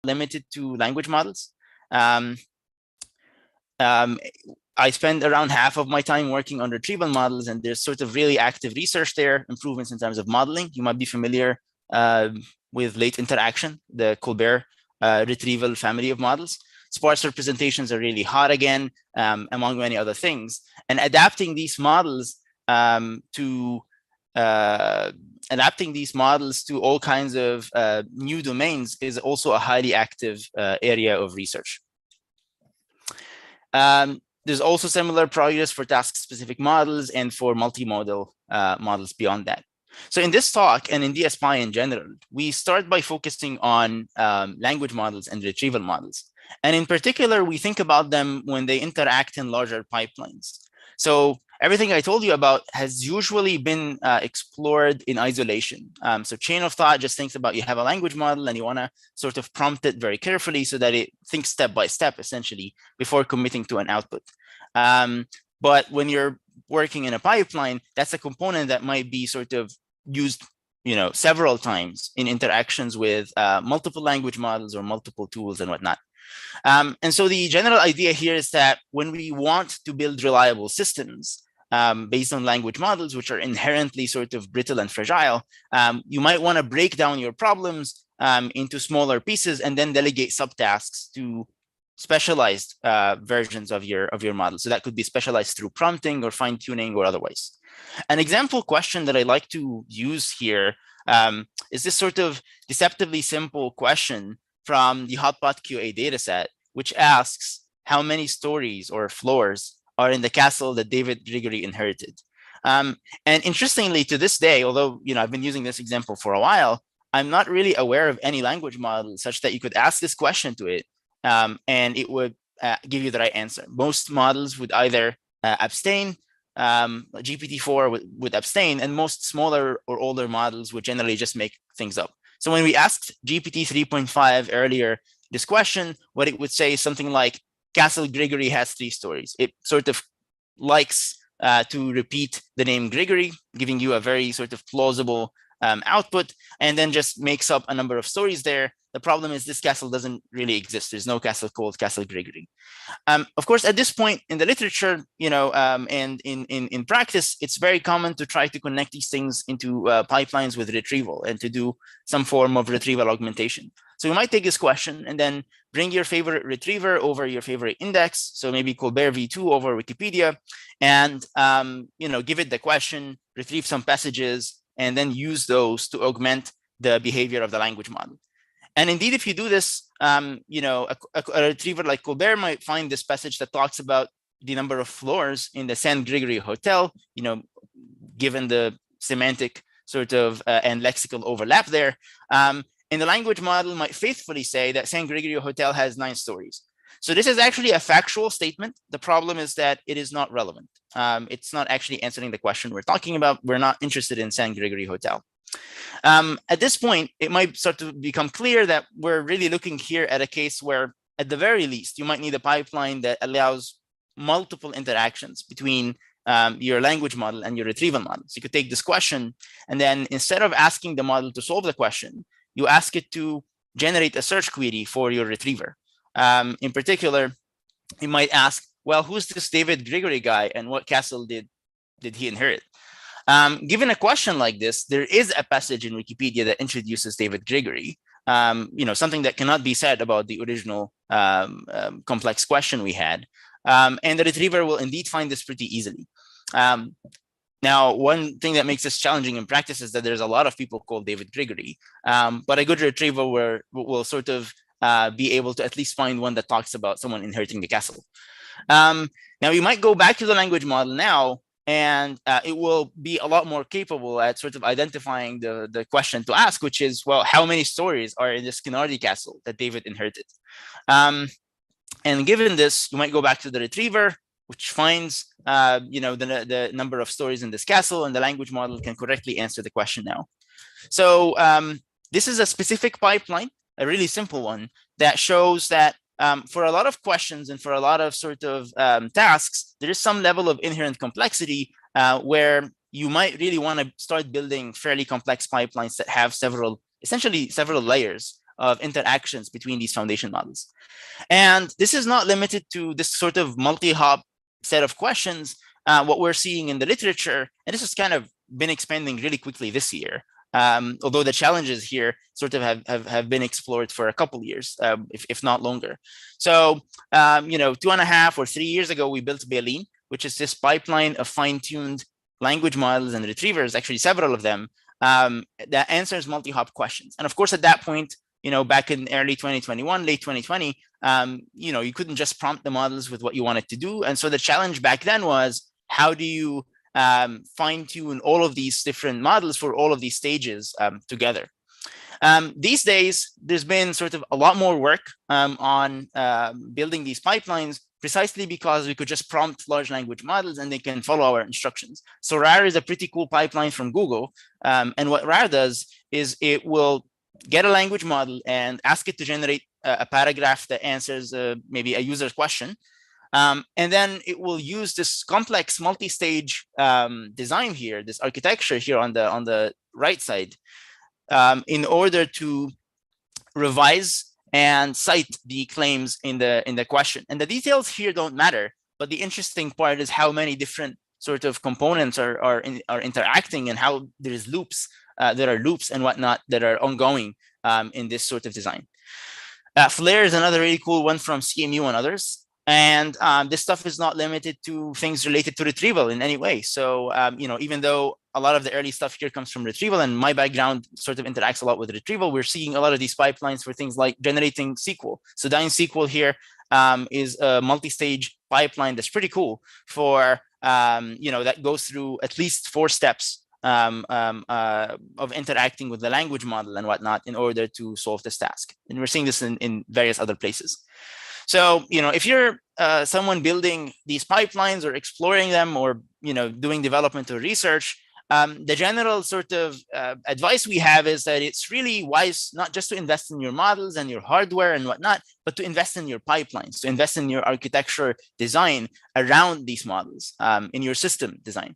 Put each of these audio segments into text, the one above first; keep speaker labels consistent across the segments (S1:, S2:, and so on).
S1: limited to language models. I spend around half of my time working on retrieval models, and there's sort of really active research there, improvements in terms of modeling. You might be familiar with late interaction, the ColBERT retrieval family of models. Sparse representations are really hot again, among many other things. And adapting these models to all kinds of new domains is also a highly active area of research. There's also similar progress for task-specific models and for multimodal models beyond that. So in this talk and in DSPy in general, we start by focusing on language models and retrieval models. And in particular, we think about them when they interact in larger pipelines. So everything I told you about has usually been explored in isolation. So chain of thought just thinks about, you have a language model and you want to sort of prompt it very carefully so that it thinks step by step, essentially, before committing to an output. But when you're working in a pipeline, that's a component that might be sort of used several times in interactions with multiple language models or multiple tools and whatnot. And so the general idea here is that when we want to build reliable systems based on language models, which are inherently sort of brittle and fragile, you might want to break down your problems into smaller pieces and then delegate subtasks to specialized versions of your model. So that could be specialized through prompting or fine tuning or otherwise. An example question that I like to use here is this sort of deceptively simple question from the Hotpot QA dataset, which asks how many stories or floors are in the castle that David Grigory inherited. And interestingly, to this day, although I've been using this example for a while, I'm not really aware of any language model such that you could ask this question to it and it would give you the right answer. Most models would either abstain, GPT-4 would abstain, and most smaller or older models would generally just make things up. So when we asked GPT-3.5 earlier this question, what it would say is something like, Castle Grigory has 3 stories. It sort of likes to repeat the name Grigory, giving you a very sort of plausible output, and then just makes up a number of stories there. The problem is this castle doesn't really exist. There's no castle called Castle Grigory. Of course, at this point in the literature, and in practice, it's very common to try to connect these things into pipelines with retrieval and to do some form of retrieval augmentation. So you might take this question and then bring your favorite retriever over your favorite index. So maybe ColBERT v2 over Wikipedia, and give it the question, retrieve some passages, and then use those to augment the behavior of the language model. And indeed, if you do this, a retriever like ColBERT might find this passage that talks about the number of floors in the San Grigory Hotel, given the semantic sort of and lexical overlap there. And the language model might faithfully say that San Grigory Hotel has 9 stories. So this is actually a factual statement. The problem is that it is not relevant. It's not actually answering the question we're talking about. We're not interested in San Grigory Hotel. At this point, it might start to become clear that we're really looking here at a case where, at the very least, you might need a pipeline that allows multiple interactions between your language model and your retrieval model. So you could take this question, and then instead of asking the model to solve the question, you ask it to generate a search query for your retriever. In particular, you might ask, well, who's this David Grigory guy and what castle did he inherit? Given a question like this, there is a passage in Wikipedia that introduces David Grigory, something that cannot be said about the original complex question we had. And the retriever will indeed find this pretty easily. Now, one thing that makes this challenging in practice is that there's a lot of people called David Grigory, but a good retriever will sort of be able to at least find one that talks about someone inheriting the castle. Now, you might go back to the language model now, and it will be a lot more capable at sort of identifying the question to ask, which is, well, how many stories are in this Skinardi castle that David inherited? And given this, you might go back to the retriever, which finds the number of stories in this castle, and the language model can correctly answer the question now. So this is a specific pipeline, a really simple one, that shows that for a lot of questions and for a lot of sort of tasks, there is some level of inherent complexity where you might really want to start building fairly complex pipelines that have essentially several layers of interactions between these foundation models. And this is not limited to this sort of multi-hop set of questions. What we're seeing in the literature, and this has kind of been expanding really quickly this year, although the challenges here sort of have been explored for a couple years, if not longer. So, 2.5 or 3 years ago, we built Baleen, which is this pipeline of fine-tuned language models and retrievers, actually several of them, that answers multi-hop questions. And of course, at that point, back in early 2021, late 2020, you couldn't just prompt the models with what you wanted to do. And so the challenge back then was, how do you fine tune all of these different models for all of these stages together? These days, there's been sort of a lot more work on building these pipelines, precisely because we could just prompt large language models and they can follow our instructions. So RAR is a pretty cool pipeline from Google. And what RAR does is it will get a language model and ask it to generate a paragraph that answers maybe a user's question. And then it will use this complex multi-stage design here, this architecture here on the right side, in order to revise and cite the claims in the question. And the details here don't matter, but the interesting part is how many different sort of components are interacting, and how there's loops. There are loops and whatnot that are ongoing in this sort of design. Flare is another really cool one from CMU and others. And this stuff is not limited to things related to retrieval in any way. So, even though a lot of the early stuff here comes from retrieval, and my background sort of interacts a lot with retrieval, we're seeing a lot of these pipelines for things like generating SQL. So DynSQL here is a multi-stage pipeline that's pretty cool for, that goes through at least 4 steps of interacting with the language model and whatnot in order to solve this task. And we're seeing this in various other places. So, if you're someone building these pipelines or exploring them, or, doing development or research, the general sort of advice we have is that it's really wise not just to invest in your models and your hardware and whatnot, but to invest in your pipelines, to invest in your architecture design around these models, in your system design.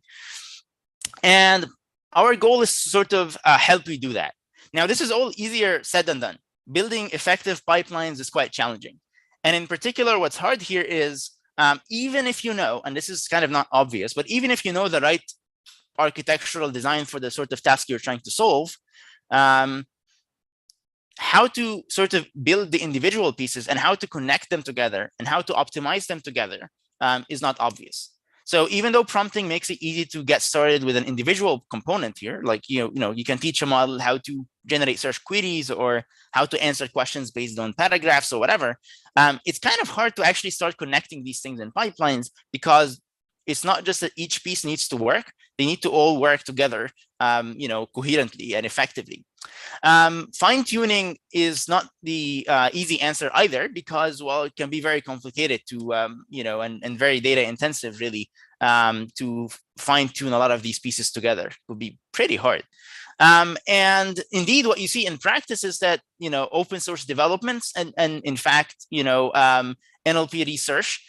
S1: And our goal is to sort of help you do that. Now, this is all easier said than done. Building effective pipelines is quite challenging. And in particular, what's hard here is, even if you know, and this is kind of not obvious, but even if you know the right architectural design for the sort of task you're trying to solve, how to sort of build the individual pieces and how to connect them together and how to optimize them together is not obvious. So even though prompting makes it easy to get started with an individual component here, like, you can teach a model how to generate search queries or how to answer questions based on paragraphs or whatever, it's kind of hard to actually start connecting these things in pipelines, because it's not just that each piece needs to work, they need to all work together, coherently and effectively. Fine-tuning is not the easy answer either, because, well, it can be very complicated to, and very data intensive, really, to fine-tune a lot of these pieces together. It would be pretty hard. And indeed, what you see in practice is that, open source developments and in fact, NLP research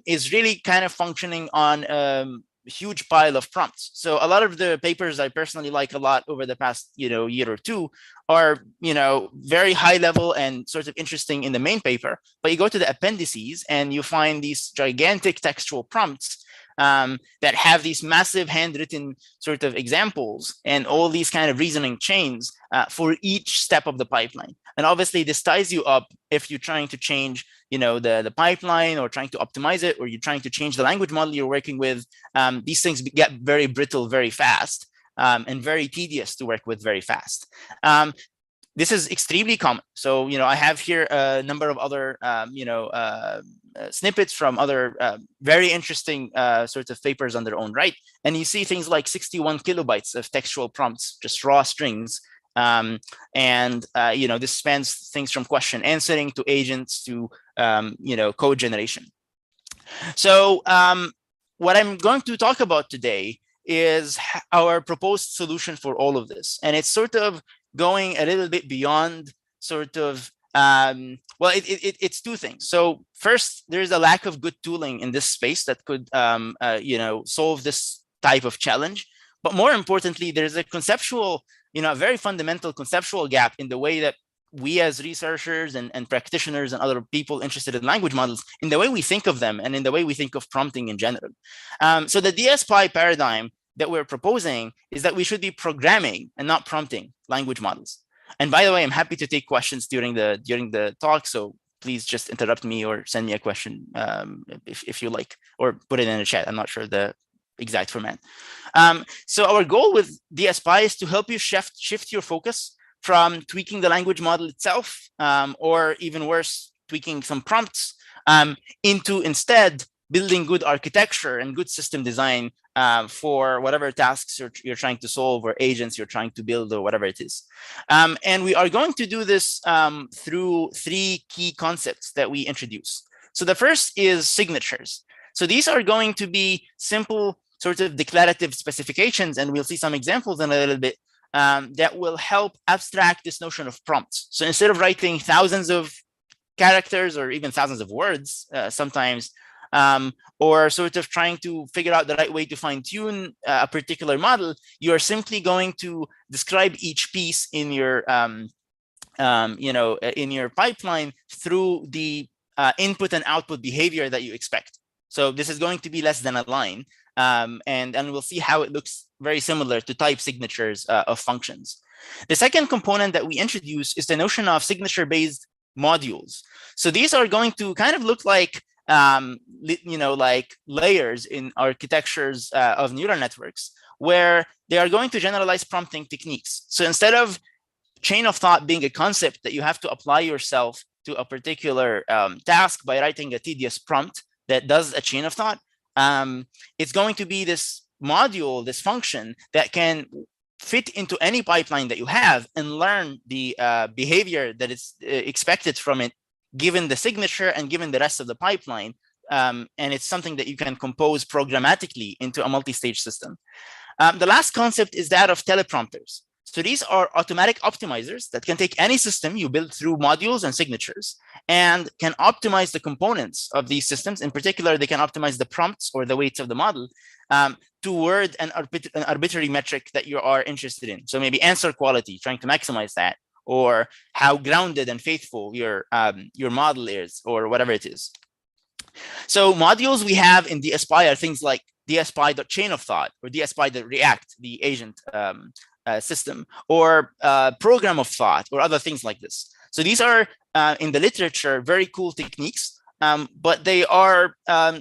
S1: is really kind of functioning on huge pile of prompts. So a lot of the papers I personally like a lot over the past, year or two are, very high level and sort of interesting in the main paper, but you go to the appendices and you find these gigantic textual prompts that have these massive handwritten sort of examples and all these kind of reasoning chains for each step of the pipeline. And obviously this ties you up if you're trying to change, the pipeline, or trying to optimize it, or you're trying to change the language model you're working with. These things get very brittle very fast, and very tedious to work with very fast. This is extremely common. So, I have here a number of other, snippets from other very interesting sort of papers on their own right. And you see things like 61 kilobytes of textual prompts, just raw strings. This spans things from question answering to agents to, code generation. So what I'm going to talk about today is our proposed solution for all of this. And it's sort of going a little bit beyond sort of, it's 2 things. So first, there's a lack of good tooling in this space that could, solve this type of challenge. But more importantly, there's a conceptual, a very fundamental conceptual gap in the way that we as researchers and practitioners and other people interested in language models, in the way we think of them and in the way we think of prompting in general. So the DSPy paradigm that we're proposing is that we should be programming and not prompting language models. And by the way, I'm happy to take questions during the talk, so please just interrupt me or send me a question if you like, or put it in the chat. I'm not sure the exact format. So our goal with DSPy is to help you shift your focus from tweaking the language model itself, or even worse, tweaking some prompts, into instead building good architecture and good system design for whatever tasks you're trying to solve, or agents you're trying to build, or whatever it is. And we are going to do this through 3 key concepts that we introduce. So the first is signatures. So these are going to be simple sort of declarative specifications, and we'll see some examples in a little bit, that will help abstract this notion of prompts. So instead of writing thousands of characters or even thousands of words sometimes, or sort of trying to figure out the right way to fine tune a particular model, you're simply going to describe each piece in your in your pipeline through the input and output behavior that you expect. So this is going to be less than a line, and we'll see how it looks very similar to type signatures of functions. The second component that we introduce is the notion of signature-based modules. So these are going to kind of look like like layers in architectures of neural networks, where they are going to generalize prompting techniques. So instead of chain of thought being a concept that you have to apply yourself to a particular task by writing a tedious prompt that does a chain of thought, it's going to be this module, this function that can fit into any pipeline that you have and learn the behavior that is expected from it, given the signature and given the rest of the pipeline. And it's something that you can compose programmatically into a multi-stage system. The last concept is that of teleprompters. So these are automatic optimizers that can take any system you build through modules and signatures and can optimize the components of these systems. In particular, they can optimize the prompts or the weights of the model toward an arbitrary metric that you are interested in. So maybe answer quality, trying to maximize that, or how grounded and faithful your model is, or whatever it is. So modules we have in DSPy are things like DSPy.chain of thought, or DSPy.react, the agent system, or program of thought, or other things like this. So these are, in the literature, very cool techniques, but they are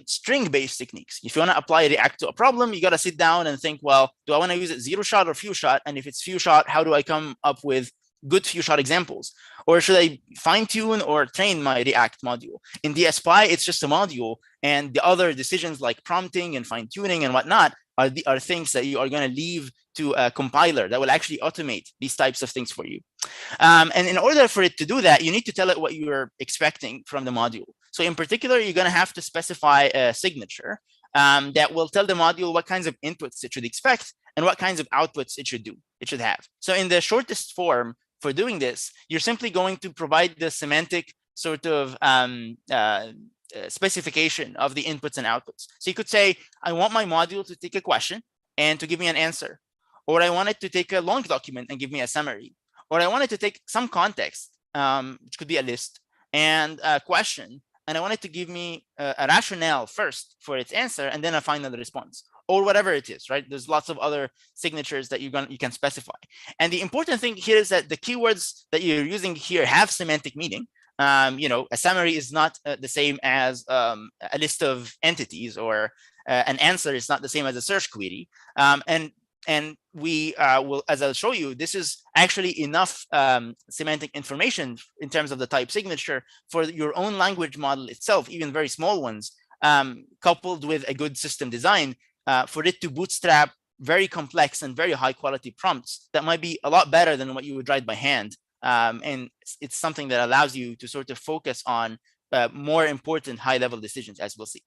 S1: string-based techniques. If you want to apply React to a problem, you got to sit down and think, well, do I want to use it zero shot or few shot? And if it's few shot, how do I come up with good few shot examples? Or should I fine tune or train my React module? In DSPy, it's just a module, and the other decisions like prompting and fine tuning and whatnot are things that you are going to leave to a compiler that will actually automate these types of things for you. And in order for it to do that, you need to tell it what you're expecting from the module. So in particular, you're going to have to specify a signature that will tell the module what kinds of inputs it should expect and what kinds of outputs it should have. So in the shortest form for doing this, you're simply going to provide the semantic sort of specification of the inputs and outputs. So you could say, I want my module to take a question and to give me an answer. Or I want it to take a long document and give me a summary. Or I want it to take some context, which could be a list, and a question. And I want it to give me a rationale first for its answer, and then a final response, or whatever it is, right? There's lots of other signatures that you can specify. And the important thing here is that the keywords that you're using here have semantic meaning. A summary is not the same as a list of entities, or an answer is not the same as a search query. And we will, as I'll show you, this is actually enough semantic information in terms of the type signature for your own language model itself, even very small ones, coupled with a good system design for it to bootstrap very complex and very high quality prompts that might be a lot better than what you would write by hand. And it's something that allows you to sort of focus on more important high level decisions, as we'll see.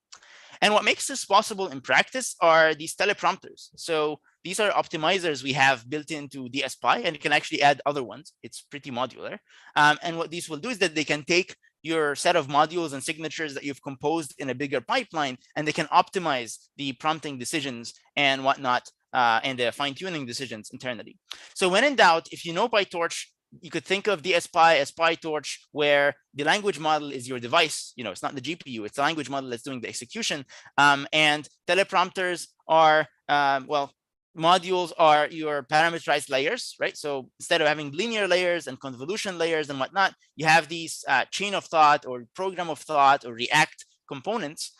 S1: And what makes this possible in practice are these teleprompters. So these are optimizers we have built into DSPy, and you can actually add other ones. It's pretty modular. And what these will do is that they can take your set of modules and signatures that you've composed in a bigger pipeline, and they can optimize the prompting decisions and whatnot, and the fine-tuning decisions internally. So when in doubt, if you know PyTorch you could think of DSPy as PyTorch, where the language model is your device. It's not the GPU, it's the language model that's doing the execution. And teleprompters are, well, modules are your parameterized layers, right? So instead of having linear layers and convolution layers and whatnot, you have these chain of thought or program of thought or React components.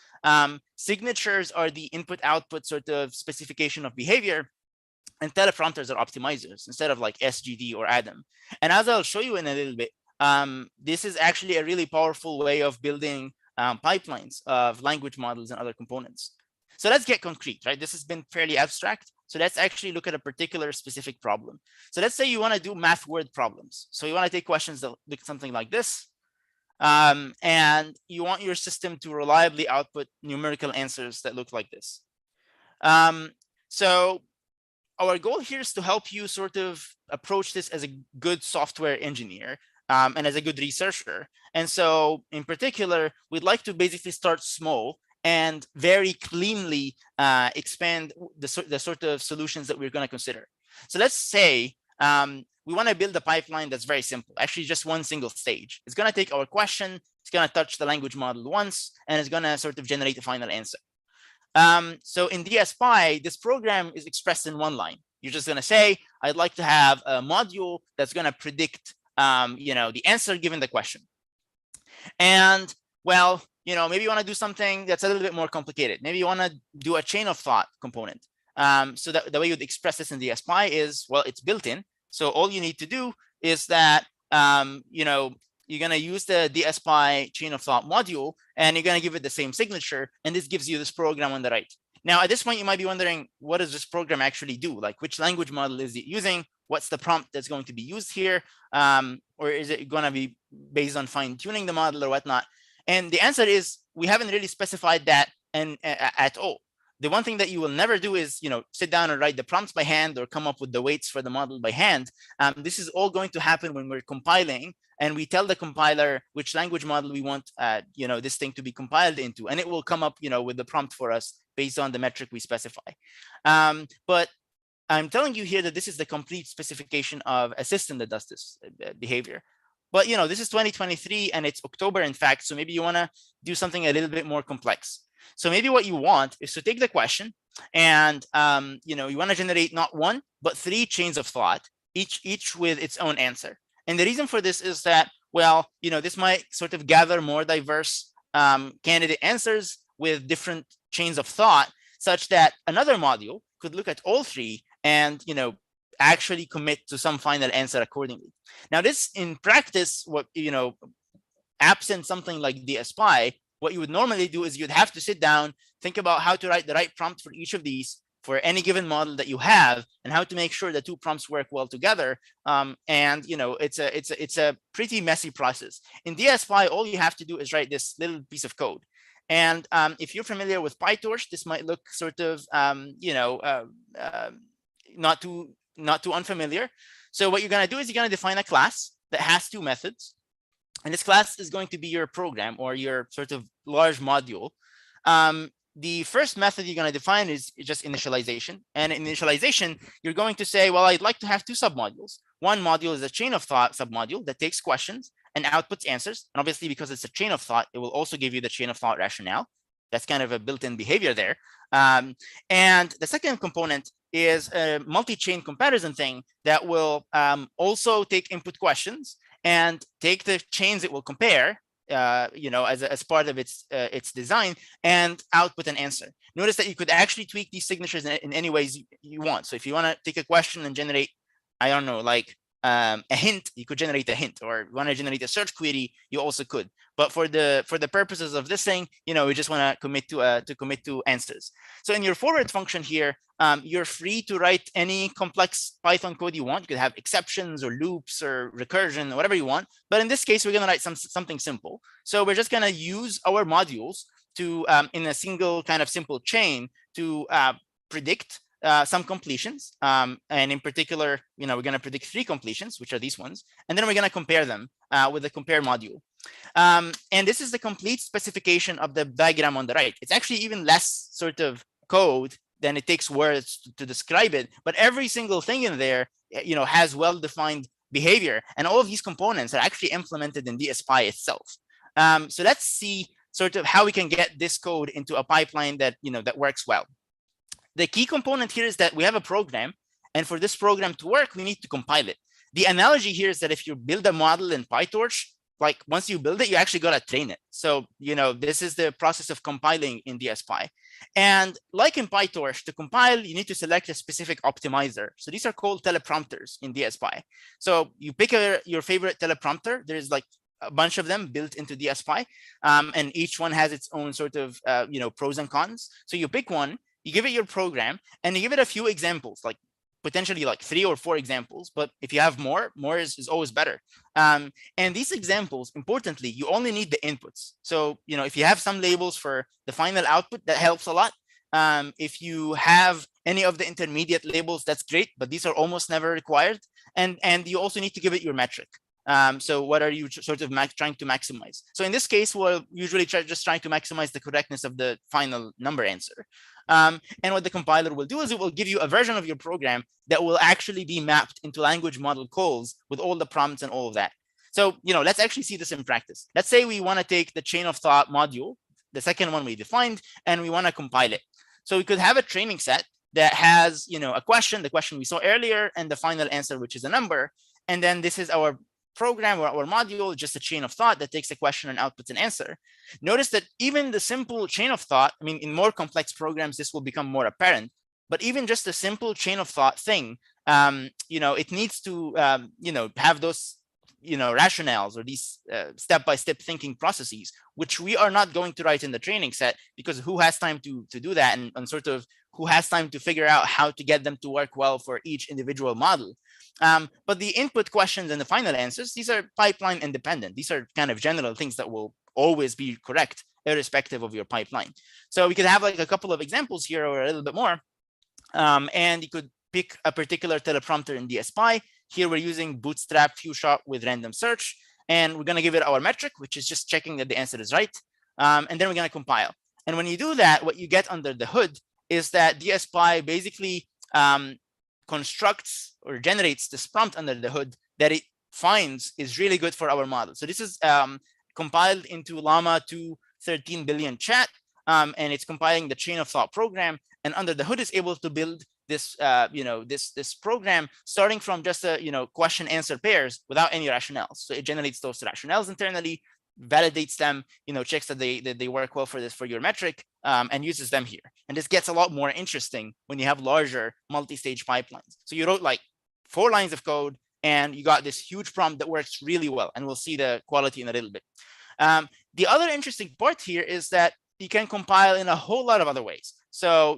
S1: Signatures are the input-output sort of specification of behavior. And teleprompters are optimizers instead of like SGD or Adam. And as I'll show you in a little bit, this is actually a really powerful way of building pipelines of language models and other components. So let's get concrete, right? This has been fairly abstract. So let's actually look at a particular specific problem. So let's say you want to do math word problems. So you want to take questions that look something like this. And you want your system to reliably output numerical answers that look like this. So our goal here is to help you sort of approach this as a good software engineer and as a good researcher. And so in particular, we'd like to basically start small and very cleanly expand the sort of solutions that we're going to consider. So let's say we want to build a pipeline that's very simple, actually just one single stage. It's going to take our question, it's going to touch the language model once, and it's going to sort of generate a final answer. So in DSPy, this program is expressed in one line. You're just going to say, I'd like to have a module that's going to predict, the answer given the question. And well, maybe you want to do something that's a little bit more complicated. Maybe you want to do a chain of thought component. So that the way you'd express this in DSPy is, well, it's built in. So all you need to do is that, you're going to use the DSPy chain of thought module, and you're going to give it the same signature. And this gives you this program on the right. Now, at this point, you might be wondering, what does this program actually do? Like, which language model is it using? What's the prompt that's going to be used here? Or is it going to be based on fine tuning the model or whatnot? And the answer is, we haven't really specified that at all. The one thing that you will never do is, sit down and write the prompts by hand or come up with the weights for the model by hand. This is all going to happen when we're compiling, and we tell the compiler which language model we want, this thing to be compiled into, and it will come up, with the prompt for us based on the metric we specify. But I'm telling you here that this is the complete specification of a system that does this behavior. But this is 2023 and it's October, in fact. So maybe you want to do something a little bit more complex. So maybe what you want is to take the question and you want to generate not one, but 3 chains of thought, each with its own answer. And the reason for this is that, well, this might sort of gather more diverse candidate answers with different chains of thought, such that another module could look at all 3 and actually commit to some final answer accordingly. Now, this in practice, what absent something like DSPy, what you would normally do is you'd have to sit down, think about how to write the right prompt for each of these for any given model that you have, and how to make sure the 2 prompts work well together. And it's a pretty messy process. In DSPy, all you have to do is write this little piece of code. And if you're familiar with PyTorch, this might look sort of not too unfamiliar. So what you're going to do is you're going to define a class that has 2 methods. And this class is going to be your program or your sort of large module. The first method you're going to define is just initialization. And in initialization, you're going to say, well, I'd like to have 2 submodules. One module is a chain of thought submodule that takes questions and outputs answers. And obviously, because it's a chain of thought, it will also give you the chain of thought rationale. That's kind of a built-in behavior there. And the second component is a multi-chain comparison thing that will also take input questions and take the chains it will compare, as part of its design, and output an answer. Notice that you could actually tweak these signatures in any ways you want. So if you want to take a question and generate, I don't know, like a hint, you could generate a hint, or you want to generate a search query, you also could. But for the purposes of this thing, we just want to commit to answers. So in your forward function here, you're free to write any complex Python code you want. You could have exceptions or loops or recursion, whatever you want. But in this case, we're going to write something simple. So we're just going to use our modules to, in a single kind of simple chain, to predict some completions. And in particular, we're going to predict 3 completions, which are these ones. And then we're going to compare them with the compare module. And this is the complete specification of the diagram on the right. It's actually even less sort of code than it takes words to describe it. But every single thing in there, has well-defined behavior. And all of these components are actually implemented in DSPy itself. So let's see sort of how we can get this code into a pipeline that, that works well. The key component here is that we have a program, and for this program to work, we need to compile it. The analogy here is that if you build a model in PyTorch, like once you build it, you actually got to train it. So, this is the process of compiling in DSPy. And like in PyTorch, to compile, you need to select a specific optimizer. So these are called teleprompters in DSPy. So you pick your favorite teleprompter. There's like a bunch of them built into DSPy, and each one has its own sort of, pros and cons. So you pick one, you give it your program, and you give it a few examples, like potentially like 3 or 4 examples, but if you have more is always better. And these examples, importantly, you only need the inputs. So, if you have some labels for the final output, that helps a lot. If you have any of the intermediate labels, that's great, but these are almost never required. And you also need to give it your metric. So what are you sort of trying to maximize? So in this case, we'll usually just trying to maximize the correctness of the final number answer. And what the compiler will do is it will give you a version of your program that will actually be mapped into language model calls with all the prompts and all of that. So, let's actually see this in practice. Let's say we want to take the chain of thought module, the second one we defined, and we want to compile it. So we could have a training set that has, a question, the question we saw earlier, and the final answer, which is a number. And then this is our program or our module, just a chain of thought that takes a question and outputs an answer. Notice that even the simple chain of thought, in more complex programs, this will become more apparent, but even just a simple chain of thought thing, it needs to, have those, rationales or these step-by-step thinking processes, which we are not going to write in the training set, because who has time to do that, and sort of who has time to figure out how to get them to work well for each individual model. But the input questions and the final answers, these are pipeline independent. These are kind of general things that will always be correct, irrespective of your pipeline. So we could have like a couple of examples here or a little bit more. And you could pick a particular teleprompter in DSPy. Here we're using Bootstrap Few-Shot with random search. And we're going to give it our metric, which is just checking that the answer is right. And then we're going to compile. And when you do that, what you get under the hood is that DSPy basically constructs or generates this prompt under the hood that it finds is really good for our model. So this is compiled into Llama2-13b-chat, and it's compiling the chain of thought program. And under the hood is able to build this, this program starting from just a, question answer pairs without any rationales. So it generates those rationales internally, validates them, checks that they work well for your metric, and uses them here. And this gets a lot more interesting when you have larger multi-stage pipelines. So you wrote like 4 lines of code and you got this huge prompt that works really well. And we'll see the quality in a little bit. The other interesting part here is that you can compile in a whole lot of other ways. So,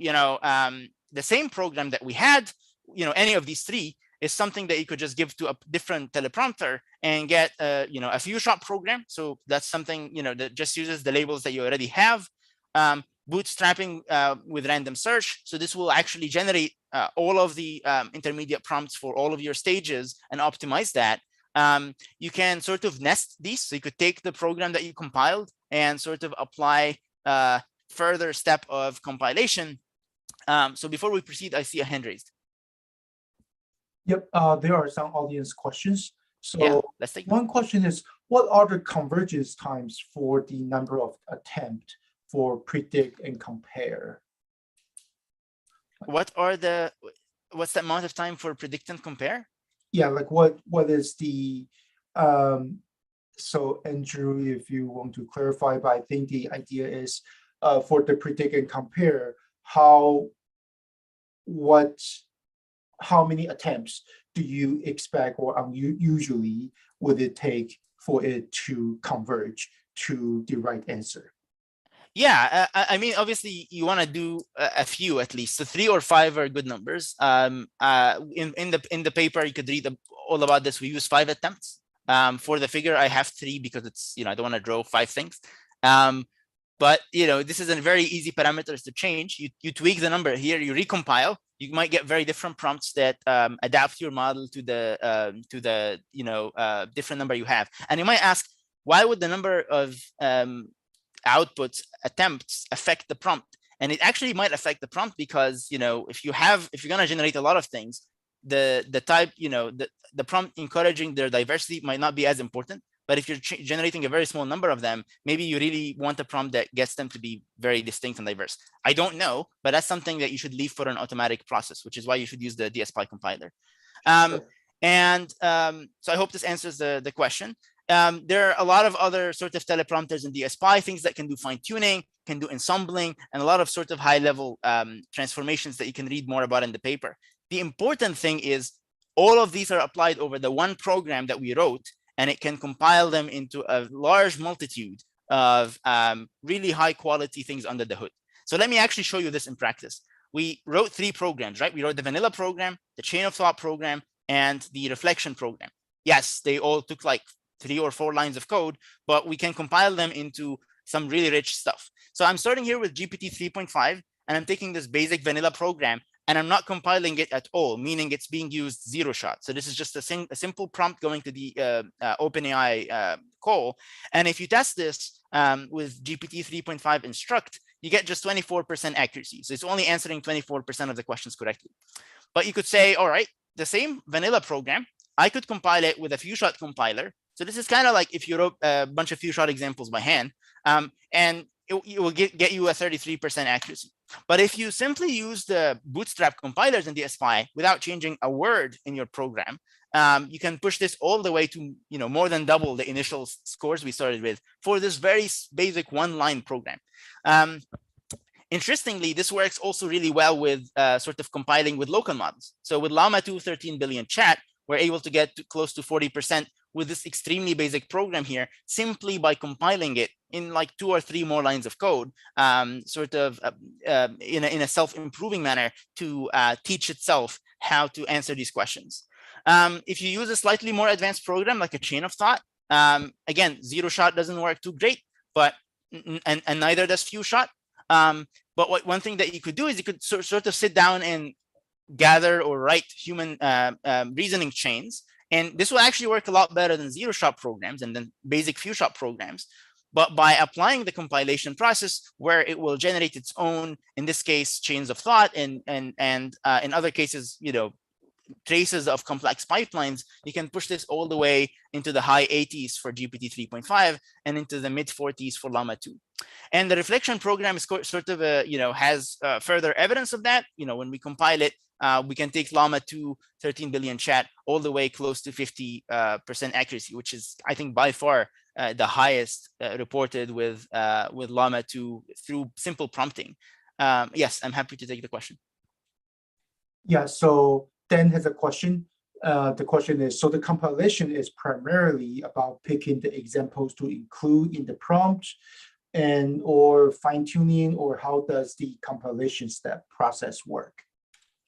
S1: the same program that we had, any of these 3 is something that you could just give to a different teleprompter and get, a few-shot program. So that's something, that just uses the labels that you already have. Bootstrapping with random search. So this will actually generate all of the intermediate prompts for all of your stages and optimize that. You can sort of nest these. So you could take the program that you compiled and sort of apply further step of compilation. So before we proceed, I see a hand raised.
S2: Yep, there are some audience questions. So
S1: yeah, let's take
S2: one question is, what are the convergence times for the number of attempts for predict and compare?
S1: What's the amount of time for predict and compare?
S2: Yeah, like what is the so Andrew, if you want to clarify, but I think the idea is for the predict and compare, how many attempts do you expect, or usually would it take for it to converge to the right answer?
S1: Yeah, obviously you want to do a few at least. So 3 or 5 are good numbers. In the paper you could read all about this. We use 5 attempts. For the figure, I have 3 because it's I don't want to draw 5 things. But this is a very easy parameters to change. You tweak the number here. You recompile. You might get very different prompts that adapt your model to the different number you have. And you might ask, why would the number of outputs attempts affect the prompt? And it actually might affect the prompt because if you're going to generate a lot of things, the type, the prompt encouraging their diversity might not be as important. But if you're generating a very small number of them, maybe you really want a prompt that gets them to be very distinct and diverse. I don't know, but that's something that you should leave for an automatic process, which is why you should use the DSPy compiler.
S2: Sure.
S1: So I hope this answers the question. There are a lot of other sort of teleprompters in DSPy, things that can do fine tuning, can do ensembling, and a lot of sort of high level transformations that you can read more about in the paper. The important thing is all of these are applied over the one program that we wrote, and it can compile them into a large multitude of really high quality things under the hood. So let me actually show you this in practice. We wrote 3 programs, right? We wrote the vanilla program, the chain of thought program, and the reflection program. Yes, they all took like 3 or 4 lines of code, but we can compile them into some really rich stuff. So I'm starting here with GPT-3.5, and I'm taking this basic vanilla program, and I'm not compiling it at all, meaning it's being used 0 shot. So this is just a simple prompt going to the OpenAI call. And if you test this with GPT-3.5 instruct, you get just 24% accuracy. So it's only answering 24% of the questions correctly. But you could say, all right, the same vanilla program, I could compile it with a few shot compiler. So this is kind of like if you wrote a bunch of few shot examples by hand, and it will get you a 33% accuracy. But if you simply use the bootstrap compilers in DSPy without changing a word in your program, you can push this all the way to more than double the initial scores we started with for this very basic one-line program. Interestingly, this works also really well with sort of compiling with local models. So with Llama2-13b-chat, we're able to get to close to 40% with this extremely basic program here, simply by compiling it in like 2 or 3 more lines of code, sort of in a self-improving manner to teach itself how to answer these questions. If you use a slightly more advanced program like a chain of thought, again, 0 shot doesn't work too great, but and neither does few shot. But one thing that you could do is you could sort of sit down and gather or write human reasoning chains. And this will actually work a lot better than 0 shot programs and then basic few shot programs. But by applying the compilation process where it will generate its own, in this case, chains of thought, and in other cases, traces of complex pipelines, you can push this all the way into the high 80s for GPT-3.5 and into the mid 40s for Llama 2. And the reflection program is sort of has further evidence of that. When we compile it, we can take Llama2-13b-chat all the way close to 50% accuracy, which is, I think, by far the highest reported with Llama 2 through simple prompting. Yes, I'm happy to take the question.
S2: Yeah, so Dan has a question. The question is, so the compilation is primarily about picking the examples to include in the prompt or fine-tuning, or how does the compilation step process work?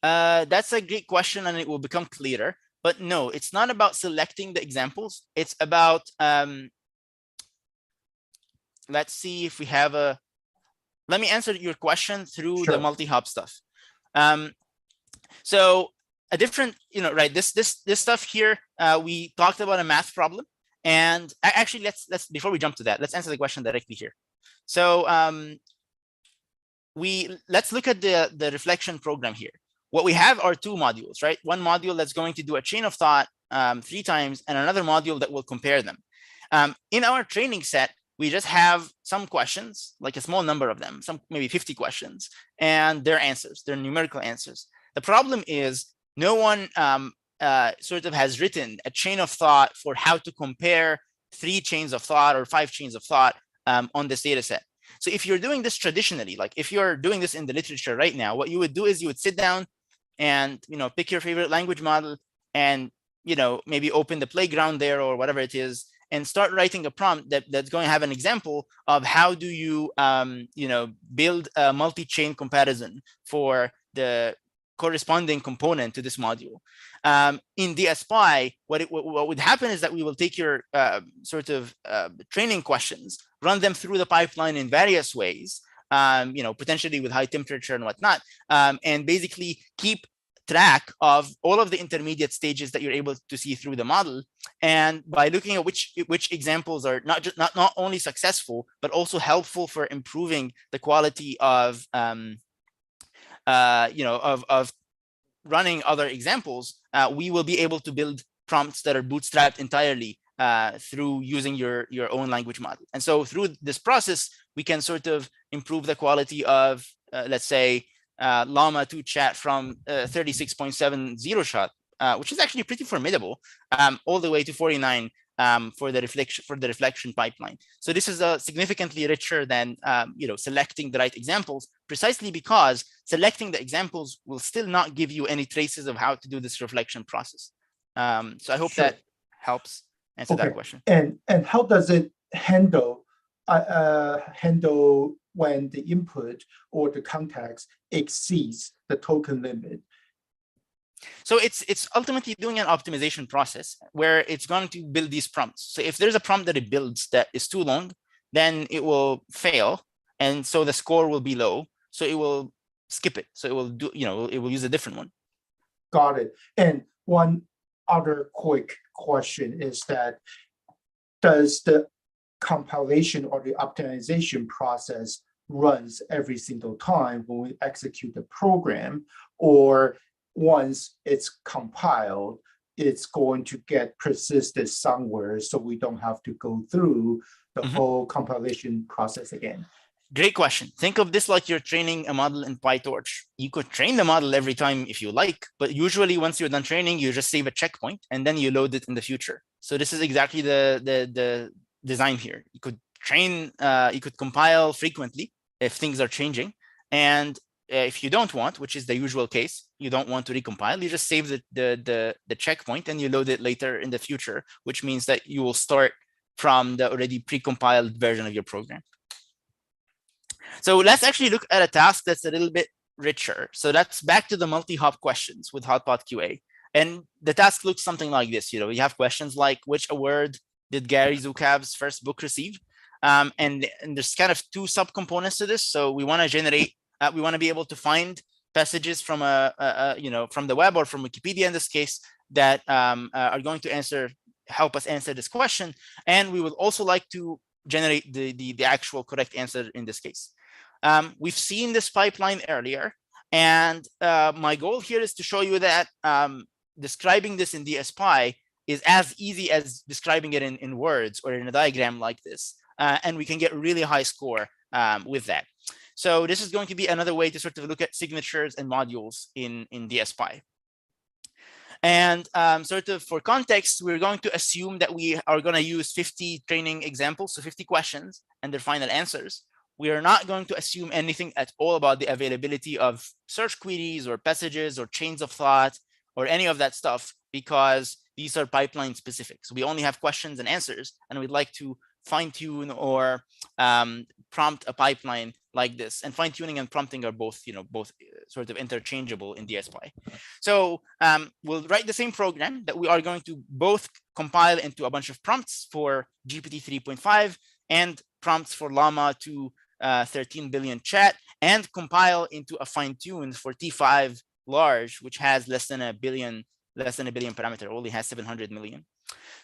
S1: That's a great question, and it will become clearer. But no, it's not about selecting the examples. It's about, let's see if we have let me answer your question through the multi-hop stuff. So a different, right, this stuff here, we talked about a math problem. And actually, let's before we jump to that, let's answer the question directly here. So let's look at the reflection program here. What we have are 2 modules, right? One module that's going to do a chain of thought 3 times, and another module that will compare them. In our training set, we just have some questions, like a small number of them, maybe 50 questions, and their answers, their numerical answers. The problem is no one sort of has written a chain of thought for how to compare 3 chains of thought or 5 chains of thought on this data set. So if you're doing this traditionally, like if you're doing this in the literature right now, what you would do is you would sit down and pick your favorite language model and maybe open the playground there or whatever it is, and start writing a prompt that's going to have an example of how do you build a multi-chain comparison for the corresponding component to this module. In DSPy, what would happen is that we will take your sort of training questions, run them through the pipeline in various ways, potentially with high temperature and whatnot, and basically keep track of all of the intermediate stages that you're able to see through the model. And by looking at which examples are not only successful, but also helpful for improving the quality of running other examples, we will be able to build prompts that are bootstrapped entirely through using your own language model. And so through this process, we can sort of improve the quality of, let's say, Llama2 chat from 36.70 shot, which is actually pretty formidable, all the way to 49 for the reflection pipeline. So this is significantly richer than selecting the right examples, precisely because selecting the examples will still not give you any traces of how to do this reflection process. So I hope that helps answer that question.
S2: And how does it handle when the input or the context exceeds the token limit?
S1: So it's ultimately doing an optimization process where it's going to build these prompts. So if there's a prompt that it builds that is too long, then it will fail, and so the score will be low. So it will skip it. So it will do, it will use a different one.
S2: Got it. And one other quick question is that, does the compilation or the optimization process runs every single time when we execute the program, or once it's compiled, it's going to get persisted somewhere so we don't have to go through the whole compilation process again?
S1: Great question. Think of this like you're training a model in PyTorch. You could train the model every time if you like, but usually once you're done training, you just save a checkpoint and then you load it in the future. So this is exactly the design here. You could train, you could compile frequently if things are changing. And if you don't want, which is the usual case, you don't want to recompile, you just save the checkpoint and you load it later in the future, which means that you will start from the already pre-compiled version of your program. So let's actually look at a task that's a little bit richer. So that's back to the multi-hop questions with Hotpot QA. And the task looks something like this. You have questions like, which award did Gary Zucav's first book receive? And there's kind of two subcomponents to this. So we want to generate, we want to be able to find passages from from the web or from Wikipedia in this case that are going to help us answer this question. And we would also like to generate the actual correct answer in this case. We've seen this pipeline earlier, and my goal here is to show you that describing this in DSPy is as easy as describing it in words or in a diagram like this, and we can get really high score with that. So this is going to be another way to sort of look at signatures and modules in DSPy. And sort of for context, we're going to assume that we are going to use 50 training examples, so 50 questions and their final answers. We are not going to assume anything at all about the availability of search queries or passages or chains of thought or any of that stuff, because these are pipeline specific. So we only have questions and answers, and we'd like to fine tune or prompt a pipeline like this. And fine tuning and prompting are both sort of interchangeable in DSPy. So we'll write the same program that we are going to both compile into a bunch of prompts for GPT-3.5 and prompts for Llama2-13b-chat, and compile into a fine tune for T5 large, which has less than a billion parameter, only has 700 million.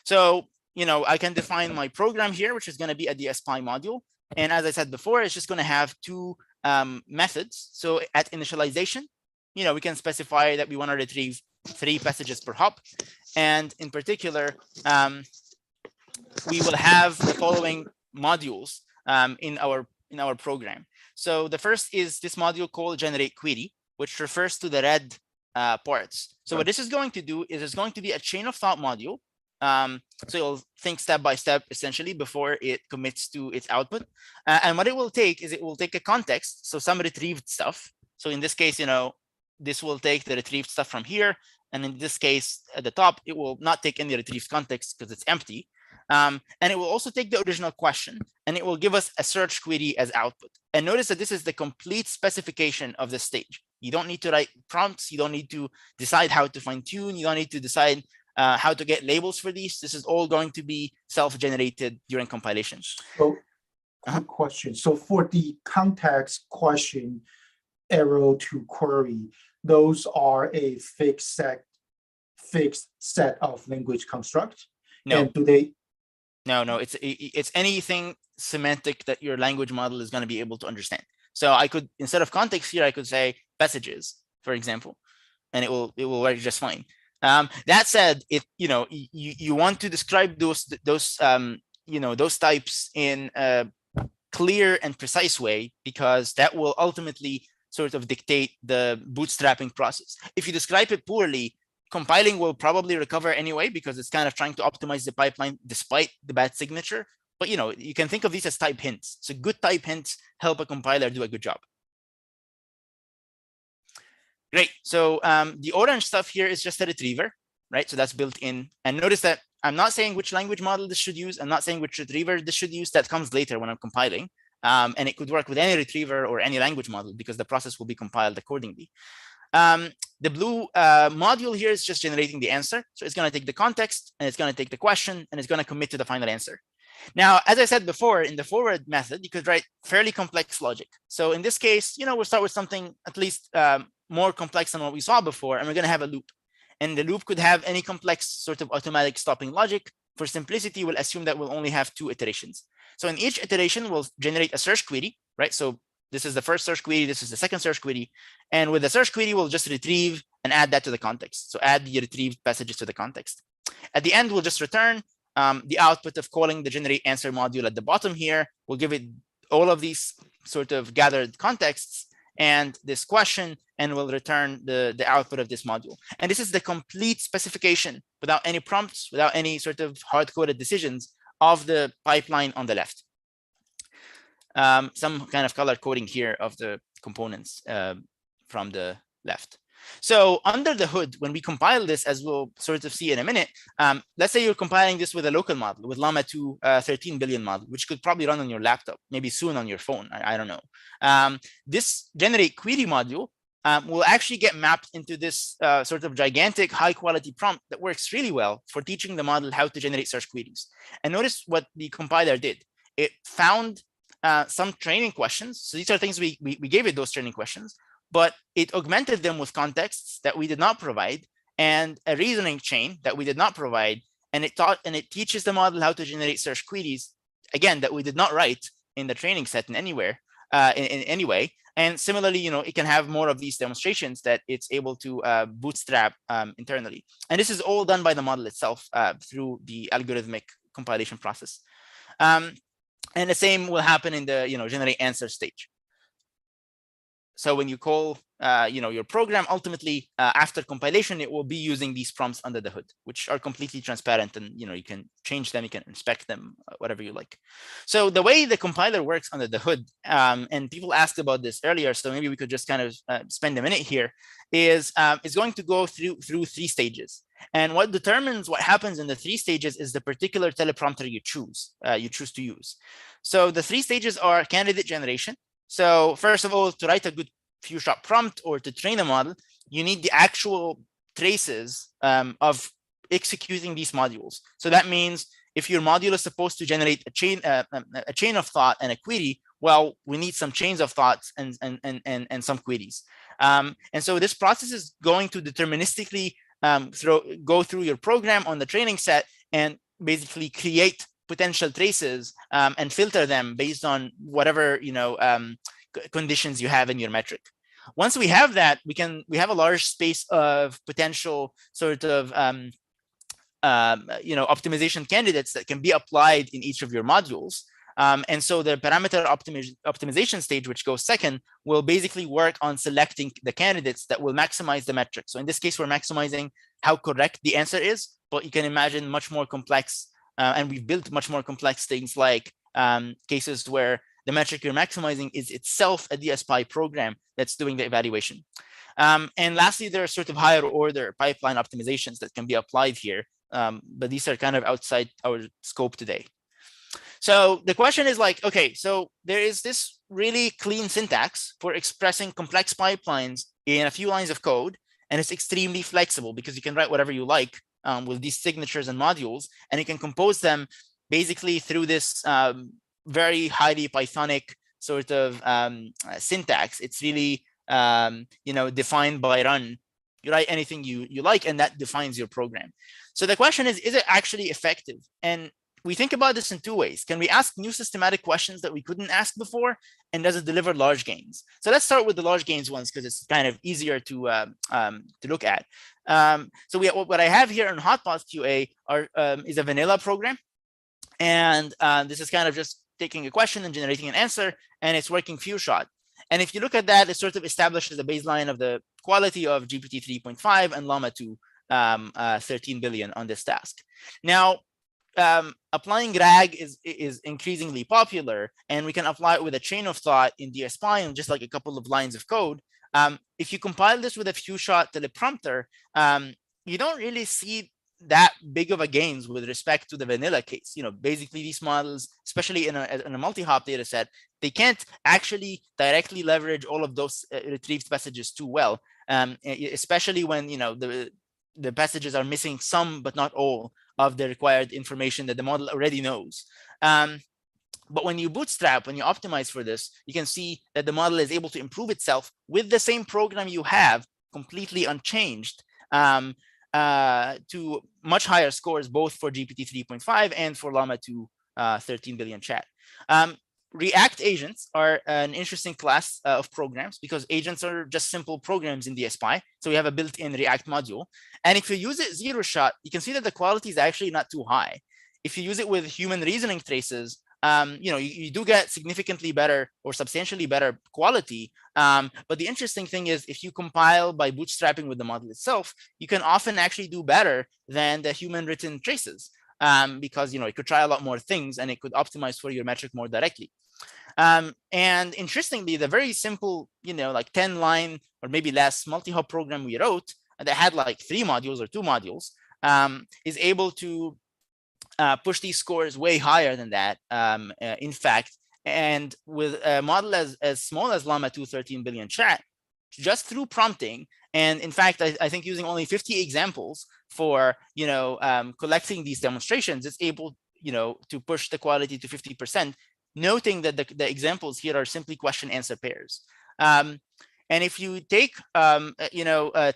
S1: So I can define my program here, which is going to be a DSPy module. And as I said before, it's just going to have two methods. So at initialization, we can specify that we want to retrieve 3 passages per hop. And in particular, we will have the following modules in our program. So the first is this module called generate query, which refers to the red parts. So what this is going to do is it's going to be a chain of thought module. So it'll think step by step, essentially, before it commits to its output. And what it will take is it will take a context, so some retrieved stuff. So in this case, this will take the retrieved stuff from here. And in this case, at the top, it will not take any retrieved context because it's empty. And it will also take the original question, and it will give us a search query as output. And notice that this is the complete specification of the stage. You don't need to write prompts. You don't need to decide how to fine tune. You don't need to decide how to get labels for these. This is all going to be self-generated during compilation.
S2: So, quick question. So for the context question, arrow to query, those are a fixed set of language construct?
S1: No.
S2: And do they?
S1: No, it's anything semantic that your language model is going to be able to understand. So I could, instead of context here, I could say passages, for example. and it will work just fine. That said, you want to describe those those types in a clear and precise way, because that will ultimately sort of dictate the bootstrapping process. If you describe it poorly, compiling will probably recover anyway, because it's kind of trying to optimize the pipeline despite the bad signature. But you can think of these as type hints. So good type hints help a compiler do a good job. Great. So the orange stuff here is just a retriever, right? So that's built in. And notice that I'm not saying which language model this should use. I'm not saying which retriever this should use. That comes later when I'm compiling. And it could work with any retriever or any language model, because the process will be compiled accordingly. The blue module here is just generating the answer. So it's going to take the context, and it's going to take the question, and it's going to commit to the final answer. Now, as I said before, in the forward method, you could write fairly complex logic. So in this case, we'll start with something at least more complex than what we saw before, and we're going to have a loop. And the loop could have any complex sort of automatic stopping logic. For simplicity, we'll assume that we'll only have 2 iterations. So in each iteration, we'll generate a search query, right? So this is the first search query. This is the second search query. And with the search query, we'll just retrieve and add that to the context. So add the retrieved messages to the context. At the end, we'll just return the output of calling the generate answer module at the bottom here. We'll give it all of these sort of gathered contexts and this question, and we'll return the output of this module. And this is the complete specification without any prompts, without any sort of hard-coded decisions of the pipeline on the left. Some kind of color coding here of the components from the left. So under the hood, when we compile this, as we'll sort of see in a minute, let's say you're compiling this with a local model, with Llama2 13 model, which could probably run on your laptop, maybe soon on your phone. I don't know. This generate query module will actually get mapped into this sort of gigantic high-quality prompt that works really well for teaching the model how to generate search queries. And notice what the compiler did. It found some training questions. So these are things we gave it those training questions, but it augmented them with contexts that we did not provide, and a reasoning chain that we did not provide. And it teaches the model how to generate search queries, again, that we did not write in the training set in anywhere, in any way. And similarly, it can have more of these demonstrations that it's able to bootstrap internally. And this is all done by the model itself through the algorithmic compilation process. And the same will happen in the generate answer stage. So when you call your program, ultimately after compilation, it will be using these prompts under the hood, which are completely transparent, and you can change them, you can inspect them, whatever you like. So the way the compiler works under the hood, and people asked about this earlier, so maybe we could just kind of spend a minute here, is it's going to go through 3 stages. And what determines what happens in the 3 stages is the particular teleprompter you choose to use. So the 3 stages are candidate generation. So first of all, to write a good few-shot prompt or to train a model, you need the actual traces of executing these modules. So that means if your module is supposed to generate a chain of thought and a query, well, we need some chains of thoughts and some queries. And so this process is going to deterministically go through your program on the training set and basically create potential traces and filter them based on whatever conditions you have in your metric. Once we have that, we have a large space of potential sort of optimization candidates that can be applied in each of your modules. And so the parameter optimization stage, which goes second, will basically work on selecting the candidates that will maximize the metric. So in this case, we're maximizing how correct the answer is, but you can imagine much more complex, and we've built much more complex things like cases where the metric you're maximizing is itself a DSPy program that's doing the evaluation. And lastly, there are sort of higher order pipeline optimizations that can be applied here, but these are kind of outside our scope today. So the question is like, okay, so there is this really clean syntax for expressing complex pipelines in a few lines of code, and it's extremely flexible because you can write whatever you like with these signatures and modules, and you can compose them basically through this very highly Pythonic sort of syntax. It's really defined by run. You write anything you like, and that defines your program. So the question is it actually effective? And we think about this in two ways. Can we ask new systematic questions that we couldn't ask before? And does it deliver large gains? So let's start with the large gains ones because it's kind of easier to look at. So what I have here in Hotpath QA is a vanilla program. And this is kind of just taking a question and generating an answer, and it's working few shot. And if you look at that, it sort of establishes a baseline of the quality of GPT 3.5 and Llama 2 13 billion on this task. Now, applying RAG is increasingly popular, and we can apply it with a chain of thought in DSPy and just like a couple of lines of code. If you compile this with a few shot teleprompter, you don't really see that big of a gains with respect to the vanilla case. Basically these models, especially in a multi-hop data set, they can't actually directly leverage all of those retrieved passages too well, especially when the passages are missing some but not all of the required information that the model already knows. But when you bootstrap, when you optimize for this, you can see that the model is able to improve itself with the same program you have, completely unchanged, to much higher scores, both for GPT 3.5 and for Llama2 13 billion chat. React agents are an interesting class of programs because agents are just simple programs in DSPy. So we have a built-in React module. And if you use it zero shot, you can see that the quality is actually not too high. If you use it with human reasoning traces, you do get significantly better or substantially better quality. But the interesting thing is if you compile by bootstrapping with the model itself, you can often actually do better than the human written traces. Because it could try a lot more things and it could optimize for your metric more directly. And interestingly, the very simple, like 10-line or maybe less multi-hop program we wrote that had like 3 modules or 2 modules is able to push these scores way higher than that, in fact. And with a model as small as Llama2 13 billion chat, just through prompting, and in fact, I think using only 50 examples for collecting these demonstrations, it's able to push the quality to 50%, noting that the examples here are simply question answer pairs. And if you take a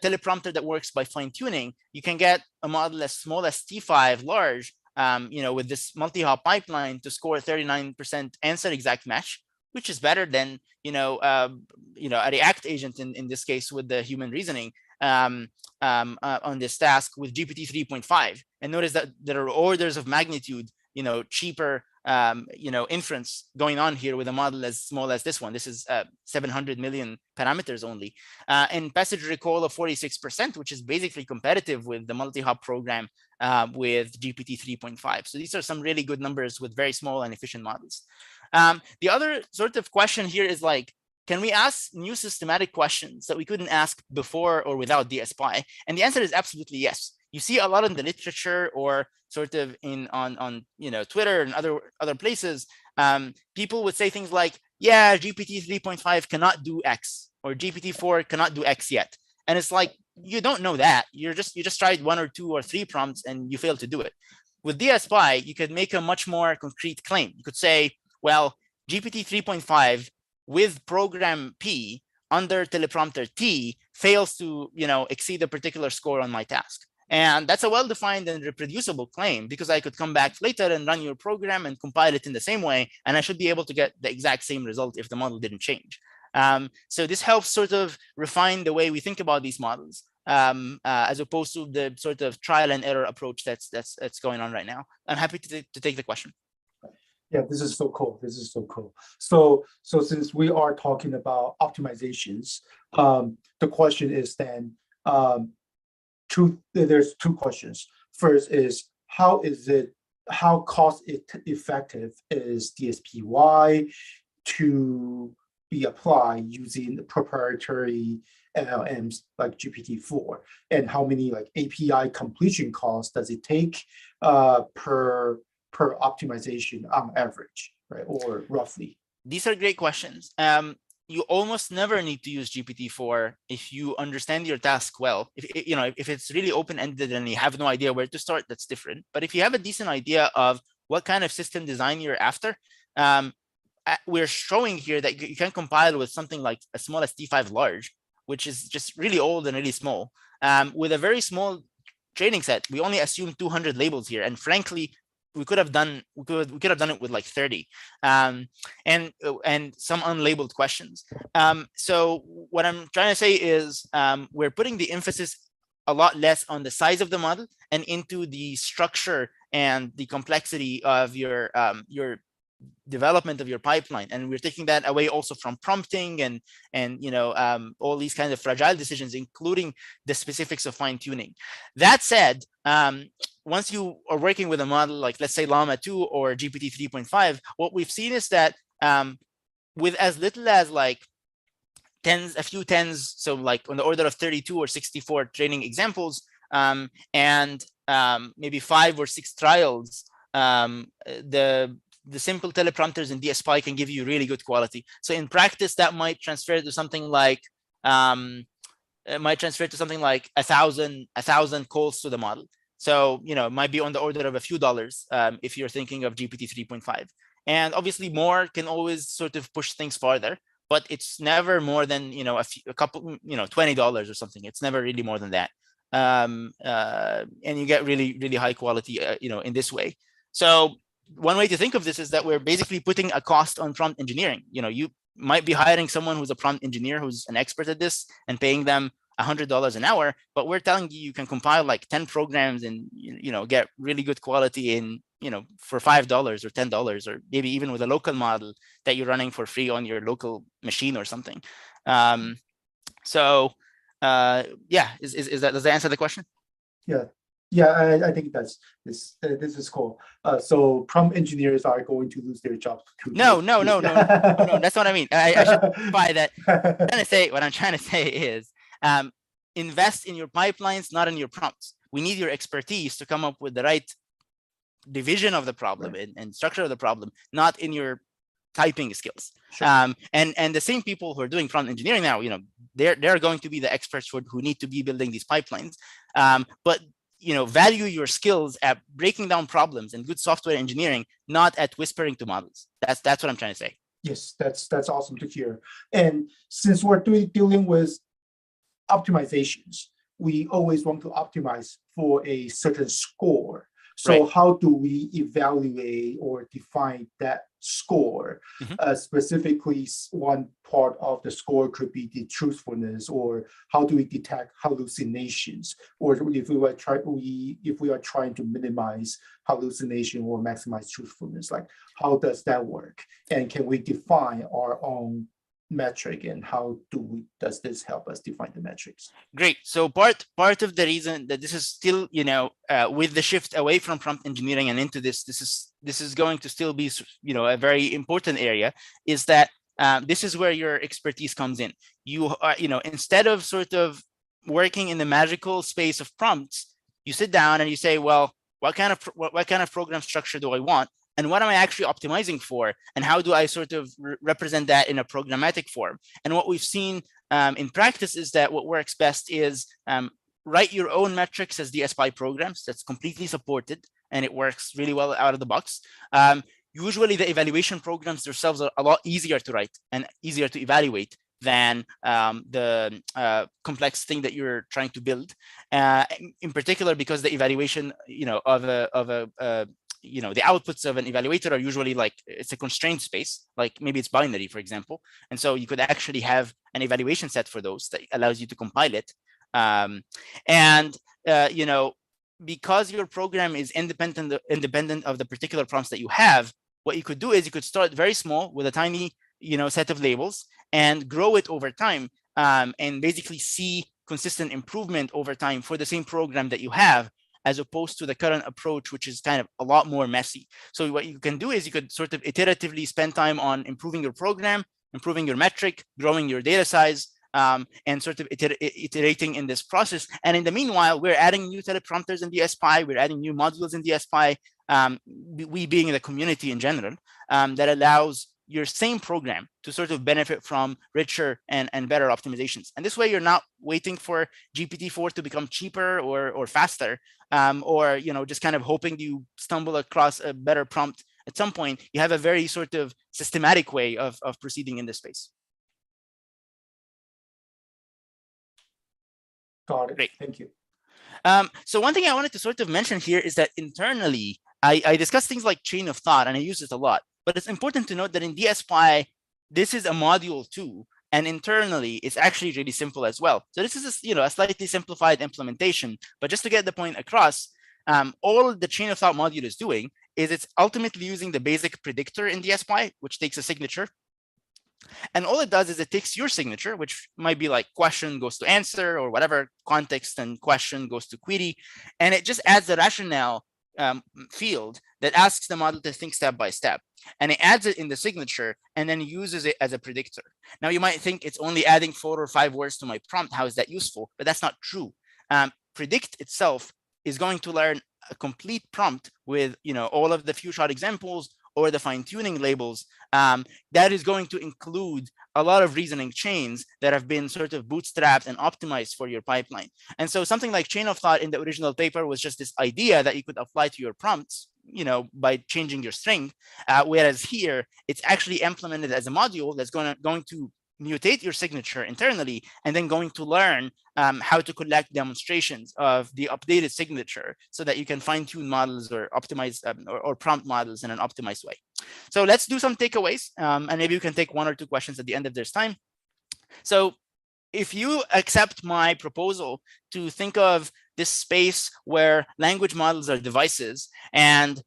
S1: teleprompter that works by fine tuning, you can get a model as small as T5 large, with this multi-hop pipeline to score 39% answer exact match, which is better than a React agent in this case with the human reasoning on this task with GPT 3.5. And notice that there are orders of magnitude cheaper inference going on here with a model as small as this one. This is 700 million parameters only, and passage recall of 46%, which is basically competitive with the multi-hop program with GPT 3.5. So these are some really good numbers with very small and efficient models. The other sort of question here is like, can we ask new systematic questions that we couldn't ask before or without DSPy? And the answer is absolutely yes. You see a lot in the literature or sort of on Twitter and other places. People would say things like, yeah, GPT 3.5 cannot do X, or GPT-4 cannot do X yet. And it's like, you don't know that. You just tried 1 or 2 or 3 prompts and you failed to do it. With DSPy, you could make a much more concrete claim. You could say, well, GPT 3.5 with program P under teleprompter T fails to exceed a particular score on my task. And that's a well-defined and reproducible claim because I could come back later and run your program and compile it in the same way, and I should be able to get the exact same result if the model didn't change. So this helps sort of refine the way we think about these models, as opposed to the sort of trial and error approach that's going on right now. I'm happy to take the question.
S2: Yeah, this is so cool. This is so cool. So since we are talking about optimizations, the question is then, there's 2 questions. First is how cost effective is DSPy to be applied using the proprietary LLMs like GPT-4, and how many like API completion costs does it take per optimization on average, right, or roughly?
S1: These are great questions. You almost never need to use GPT-4 if you understand your task well. If it's really open-ended and you have no idea where to start, that's different. But if you have a decent idea of what kind of system design you're after, we're showing here that you can compile with something like as small as T5 large, which is just really old and really small. With a very small training set, we only assume 200 labels here. And frankly, we could have done it with like 30 and some unlabeled questions. So what I'm trying to say is we're putting the emphasis a lot less on the size of the model and into the structure and the complexity of your development of your pipeline, and we're taking that away also from prompting and all these kinds of fragile decisions, including the specifics of fine tuning. That said, once you are working with a model like, let's say, Llama 2 or GPT 3.5, what we've seen is that with as little as like a few tens, so like on the order of 32 or 64 training examples, and maybe 5 or 6 trials, the simple teleprompters in DSPy can give you really good quality. So in practice, that might transfer to something like 1,000 calls to the model. So it might be on the order of a few dollars if you're thinking of GPT 3.5. And obviously, more can always sort of push things farther, but it's never more than a couple, $20 or something. It's never really more than that. And you get really, really high quality, in this way. So one way to think of this is that we're basically putting a cost on prompt engineering. You might be hiring someone who's a prompt engineer who's an expert at this and paying them $100 an hour, but we're telling you can compile like 10 programs and get really good quality in for $5 or $10, or maybe even with a local model that you're running for free on your local machine or something. So yeah, does that answer the question?
S2: Yeah, I think this is cool. So prompt engineers are going to lose their jobs too.
S1: No. That's what I mean. I should buy that. What I'm trying to say is invest in your pipelines, not in your prompts. We need your expertise to come up with the right division of the problem, right, and structure of the problem, not in your typing skills. Sure. And the same people who are doing prompt engineering now, they're going to be the experts who need to be building these pipelines. But value your skills at breaking down problems and good software engineering, not at whispering to models. That's what I'm trying to say.
S2: Yes, that's awesome to hear. And since we're dealing with optimizations, we always want to optimize for a certain score. So right, how do we evaluate or define that score? Mm-hmm. Specifically, one part of the score could be the truthfulness, or how do we detect hallucinations, or if we are trying to minimize hallucination or maximize truthfulness, like how does that work? And can we define our own metric, and how does this help us define the metrics?
S1: Great. So part of the reason that this is still, with the shift away from prompt engineering and into this is going to still be, a very important area, is that this is where your expertise comes in. You are, instead of sort of working in the magical space of prompts, you sit down and you say, well, what kind of program structure do I want? And what am I actually optimizing for? And how do I sort of represent that in a programmatic form? And what we've seen in practice is that what works best is write your own metrics as DSPy programs. That's completely supported, and it works really well out of the box. Usually the evaluation programs themselves are a lot easier to write and easier to evaluate than the complex thing that you're trying to build. In particular, because the evaluation, the outputs of an evaluator are usually like, it's a constrained space, like maybe it's binary, for example. And so you could actually have an evaluation set for those that allows you to compile it. Because your program is independent of the particular prompts that you have, what you could do is you could start very small with a tiny, set of labels and grow it over time, and basically see consistent improvement over time for the same program that you have, as opposed to the current approach, which is kind of a lot more messy. So what you can do is you could sort of iteratively spend time on improving your program, improving your metric, growing your data size, and sort of iterating in this process. And in the meanwhile, we're adding new teleprompters in DSPy, we're adding new modules in DSPy, we being the community in general, that allows your same program to sort of benefit from richer and better optimizations. And this way, you're not waiting for GPT-4 to become cheaper or faster, or just kind of hoping you stumble across a better prompt at some point. You have a very sort of systematic way of proceeding in this space.
S2: Got it.
S1: Great.
S2: Thank you.
S1: So one thing I wanted to sort of mention here is that internally, I discussed things like chain of thought, and I use it a lot. But it's important to note that in DSPy, this is a module too, and internally, it's actually really simple as well. So this is a slightly simplified implementation. But just to get the point across, all the chain of thought module is doing is it's ultimately using the basic predictor in DSPy, which takes a signature. And all it does is it takes your signature, which might be like question goes to answer or whatever, context and question goes to query. And it just adds a rationale field that asks the model to think step by step. And it adds it in the signature and then uses it as a predictor. Now, you might think it's only adding 4 or 5 words to my prompt. How is that useful? But that's not true. Predict itself is going to learn a complete prompt with all of the few shot examples or the fine-tuning labels that is going to include a lot of reasoning chains that have been sort of bootstrapped and optimized for your pipeline. And so something like chain of thought in the original paper was just this idea that you could apply to your prompts, by changing your string. Whereas here, it's actually implemented as a module that's going to mutate your signature internally and then going to learn how to collect demonstrations of the updated signature so that you can fine-tune models or optimize or prompt models in an optimized way. So let's do some takeaways, and maybe you can take 1 or 2 questions at the end of this time. So if you accept my proposal to think of this space where language models are devices and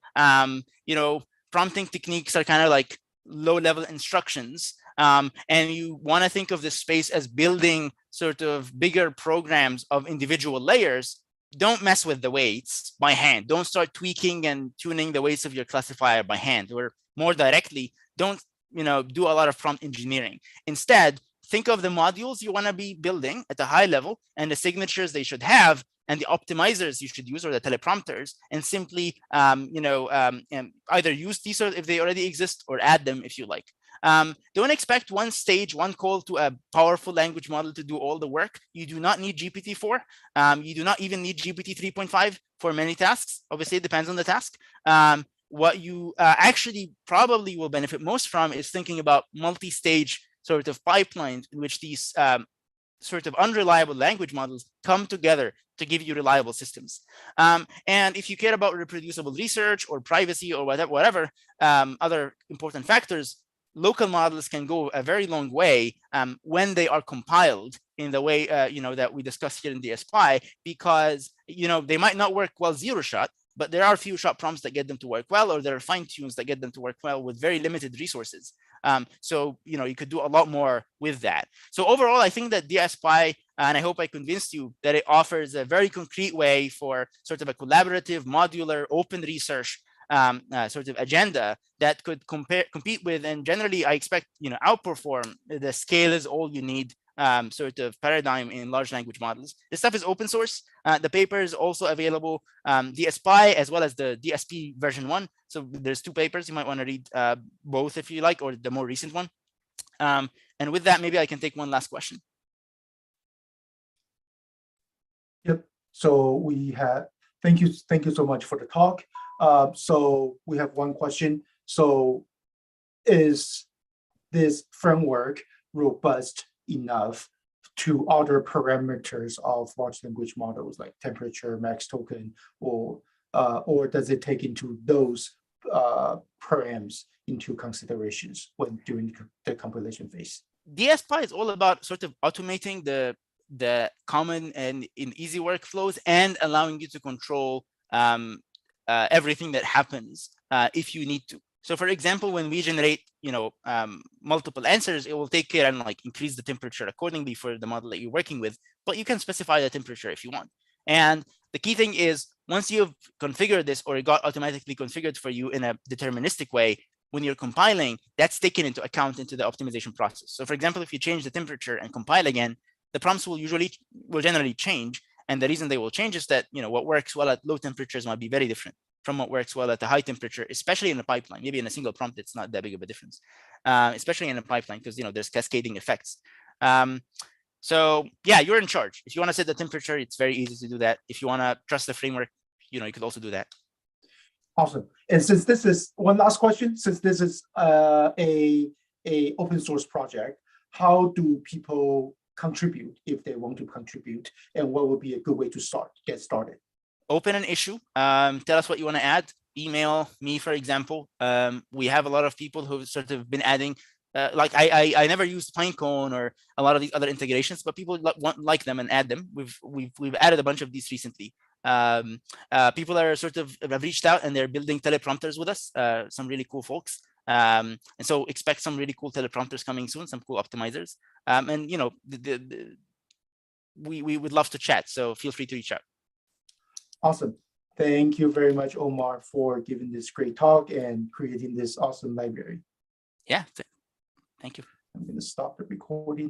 S1: prompting techniques are kind of like low-level instructions, and you want to think of this space as building sort of bigger programs of individual layers, don't mess with the weights by hand. Don't start tweaking and tuning the weights of your classifier by hand, or more directly, don't do a lot of prompt engineering. Instead, think of the modules you want to be building at a high level and the signatures they should have and the optimizers you should use, or the teleprompters, and simply either use these if they already exist or add them if you like. Don't expect one stage, one call to a powerful language model to do all the work. You do not need GPT-4. You do not even need GPT-3.5 for many tasks. Obviously, it depends on the task. What you actually probably will benefit most from is thinking about multi-stage sort of pipelines in which these sort of unreliable language models come together to give you reliable systems. And if you care about reproducible research or privacy or whatever other important factors, local models can go a very long way when they are compiled in the way that we discussed here in DSPy, because they might not work well zero-shot, but there are few shot prompts that get them to work well, or there are fine tunes that get them to work well with very limited resources. So you could do a lot more with that. So overall, I think that DSPy, and I hope I convinced you that it offers a very concrete way for sort of a collaborative, modular, open research sort of agenda that could compete with, and generally I expect outperform the scale is all you need sort of paradigm in large language models. This stuff is open source. The paper is also available, DSPy as well as the DSP version 1. So there's 2 papers. You might want to read both if you like, or the more recent one. And with that, maybe I can take one last question.
S2: Yep. So we have, thank you so much for the talk. So we have one question. So is this framework robust enough to other parameters of large language models like temperature, max token, or does it take into those params into considerations when doing the compilation phase?
S1: DSPy is all about sort of automating the common and in easy workflows and allowing you to control everything that happens if you need to. So for example, when we generate, multiple answers, it will take care and like increase the temperature accordingly for the model that you're working with, but you can specify the temperature if you want. And the key thing is, once you've configured this, or it got automatically configured for you in a deterministic way, when you're compiling, that's taken into account into the optimization process. So for example, if you change the temperature and compile again, the prompts will generally change. And the reason they will change is that, what works well at low temperatures might be very different from what works well at a high temperature, especially in a pipeline. Maybe in a single prompt, it's not that big of a difference, especially in a pipeline, because there's cascading effects. So yeah, you're in charge. If you want to set the temperature, it's very easy to do that. If you want to trust the framework, you could also do that.
S2: Awesome. And since this is one last question, since this is a open source project, how do people contribute if they want to contribute, and what would be a good way to get started?
S1: Open an issue. Tell us what you want to add. email, me, for example. We have a lot of people who've sort of been adding, like I never used Pinecone or a lot of these other integrations, but people like them and add them. We've added a bunch of these recently. People are sort of have reached out and they're building teleprompters with us. Some really cool folks. And so expect some really cool teleprompters coming soon, some cool optimizers. And you know, we would love to chat. So feel free to reach out.
S2: Awesome. Thank you very much, Omar, for giving this great talk and creating this awesome library.
S1: Yeah, thank you.
S2: I'm going to stop the recording.